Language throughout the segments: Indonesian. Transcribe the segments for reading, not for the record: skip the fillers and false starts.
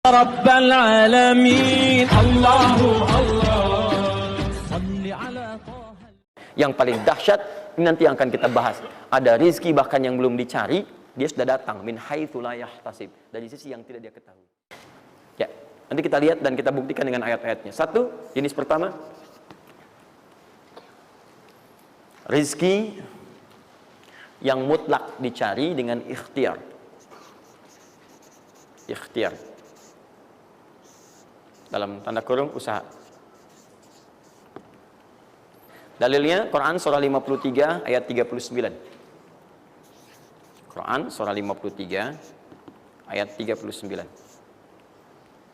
Rabbal alamin. Allahu Allah. Salli ala Taha. Yang paling dahsyat ini nanti yang akan kita bahas. Ada rizki bahkan yang belum dicari, dia sudah datang min haitsu la yahtasib, dari sisi yang tidak dia ketahui. Ya, nanti kita lihat dan kita buktikan dengan ayat-ayatnya. Satu, jenis pertama, rizki yang mutlak dicari dengan ikhtiar. Ikhtiar. Dalam tanda kurung usaha. Dalilnya Quran surah 53 ayat 39. Quran surah 53 ayat 39.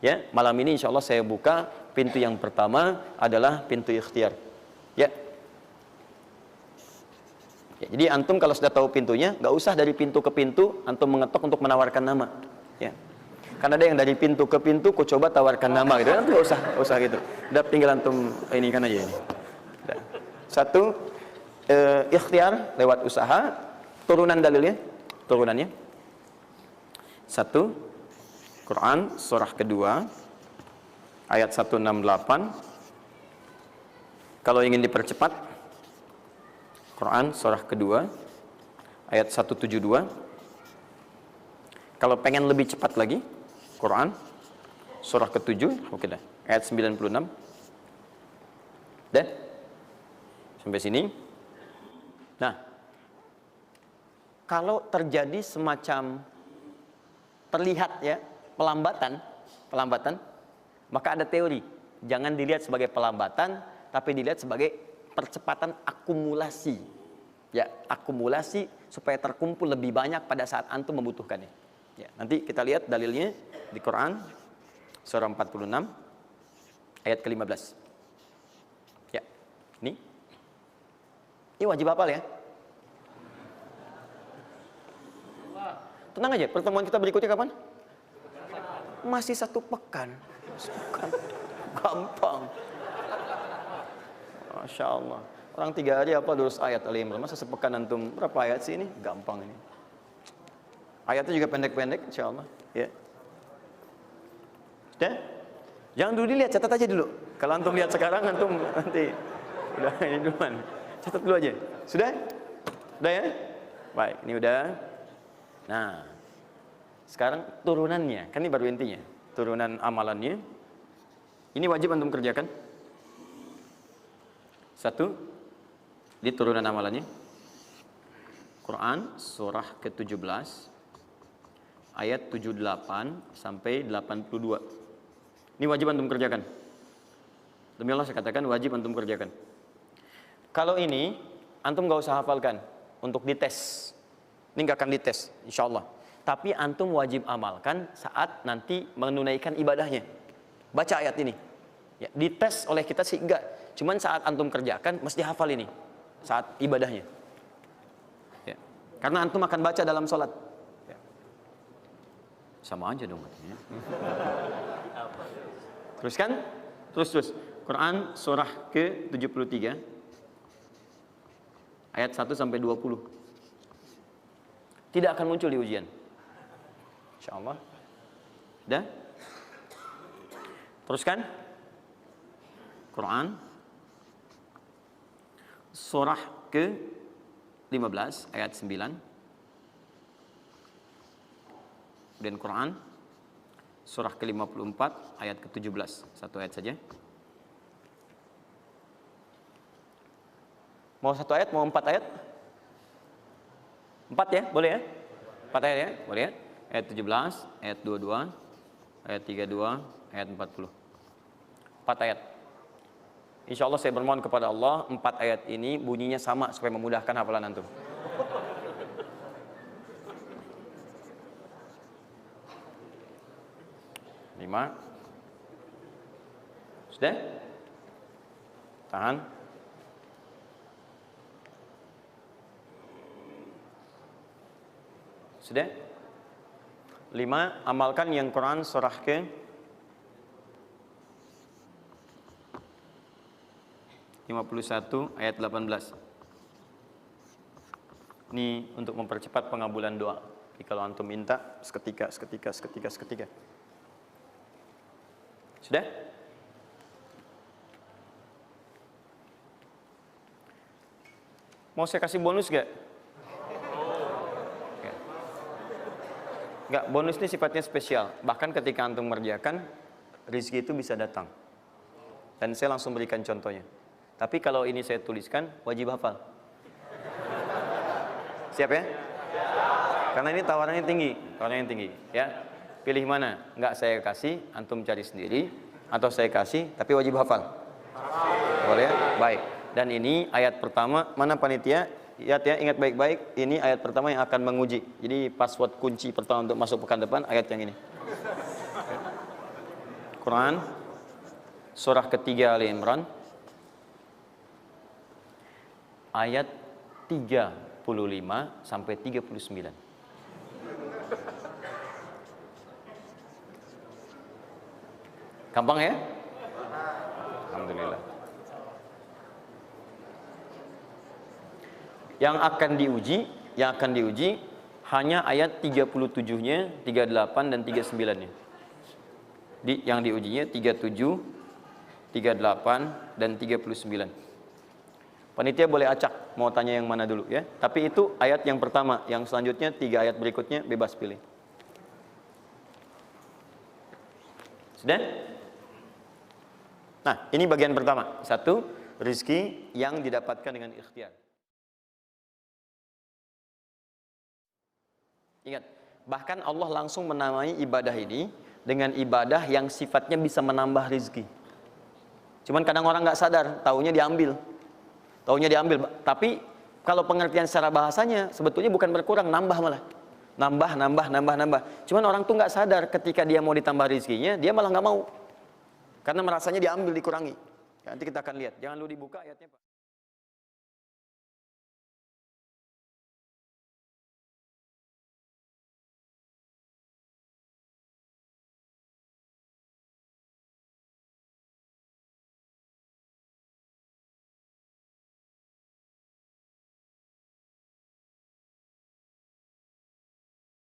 Ya, malam ini insya Allah saya buka pintu yang pertama adalah pintu ikhtiar. Ya. Ya, jadi antum kalau sudah tahu pintunya, nggak usah dari pintu ke pintu antum mengetok untuk menawarkan nama. Ya. Karena ada yang dari pintu ke pintu, ku coba tawarkan nama gitu. Antum nggak usah gitu. Udah tinggal antum ini kan aja ini. Udah. Satu, ikhtiar lewat usaha. Turunan dalilnya, turunannya. Satu, Quran surah kedua ayat 168. Kalau ingin dipercepat, Quran surah kedua ayat 172. Kalau pengen lebih cepat lagi, Quran surah ke-7, oke dah, ayat 96. Dah? Sampai sini. Nah, kalau terjadi semacam terlihat ya pelambatan, maka ada teori, jangan dilihat sebagai pelambatan, tapi dilihat sebagai percepatan akumulasi. Ya, akumulasi supaya terkumpul lebih banyak pada saat antum membutuhkannya. Ya, nanti kita lihat dalilnya di Quran surah 46 ayat ke-15. Ya. Ini wajib hafal ya. Tenang aja, pertemuan kita berikutnya kapan? Masih satu pekan. Gampang. Masya Allah. Orang 3 hari apa 200 ayat Al-Imran. Masa sepekan antum berapa ayat sih ini? Gampang ini. Ayatnya juga pendek-pendek insya Allah. Ya. Dan jangan dulu dilihat, catat aja dulu. Kalau antum lihat sekarang, antum nanti udah ini duluan. Catat dulu aja. Sudah? Sudah ya? Baik, ini udah. Nah, sekarang turunannya, kan ini baru intinya. Turunan amalannya. Ini wajib antum kerjakan. Satu, di turunan amalannya. Quran surah ke-17 ayat 78 sampai 82. Ini wajib antum kerjakan. Demi Allah saya katakan wajib antum kerjakan. Kalau ini antum gak usah hafalkan untuk dites. Ini gak akan dites insya Allah. Tapi antum wajib amalkan saat nanti menunaikan ibadahnya. Baca ayat ini. Ya, dites oleh kita sih enggak. Cuman saat antum kerjakan mesti hafal ini saat ibadahnya. Ya. Karena antum akan baca dalam sholat. Ya. Sama aja dong artinya. Teruskan? Terus. Quran surah ke-73 ayat 1 sampai 20. Tidak akan muncul di ujian. Insyaallah. Dah? Teruskan? Quran surah ke-15 ayat 9. Dan Quran surah ke-54 ayat ke-17. Satu ayat saja. Mau satu ayat, mau 4 ayat? 4 ya, boleh ya? 4 ayat ya, boleh ya? Ayat 17, ayat 22, ayat 32, ayat 40. 4 ayat. Insya Allah saya bermohon kepada Allah 4 ayat ini bunyinya sama supaya memudahkan hafalan antum. Lima. Sudah? Tahan. Sudah? 5. Amalkan yang Quran surah ke 51 ayat 18. Ini untuk mempercepat pengabulan doa. Jadi kalau antum minta seketika. Sudah? Mau saya kasih bonus gak? Enggak, bonus ini sifatnya spesial. Bahkan ketika antum mengerjakan, rezeki itu bisa datang. Dan saya langsung berikan contohnya. Tapi kalau ini saya tuliskan, wajib hafal. Siap ya? Karena ini tawarannya tinggi, ya. Pilih mana? Enggak saya kasih, antum cari sendiri, atau saya kasih, tapi wajib hafal. Boleh ya? Baik. Dan ini ayat pertama, mana panitia? Lihat ya, ingat baik-baik, ini ayat pertama yang akan menguji. Jadi password kunci pertama untuk masuk pekan depan, ayat yang ini. Quran, surah ketiga Ali Imran, ayat 35 sampai 39. Gampang ya? Alhamdulillah. Yang akan diuji hanya ayat 37-nya, 38 dan 39-nya. Yang diujinya 37, 38 dan 39. Panitia boleh acak mau tanya yang mana dulu ya. Tapi itu ayat yang pertama, yang selanjutnya 3 ayat berikutnya bebas pilih. Sudah? Nah, ini bagian pertama. 1, rezeki yang didapatkan dengan ikhtiar. Ingat, bahkan Allah langsung menamai ibadah ini dengan ibadah yang sifatnya bisa menambah rezeki. Cuman kadang orang nggak sadar, taunya diambil. Tapi kalau pengertian secara bahasanya sebetulnya bukan berkurang, nambah malah. Nambah. Cuman orang tuh nggak sadar ketika dia mau ditambah rezekinya, dia malah nggak mau. Karena merasanya diambil, dikurangi. Nanti kita akan lihat. Jangan lu dibuka ayatnya, Pak.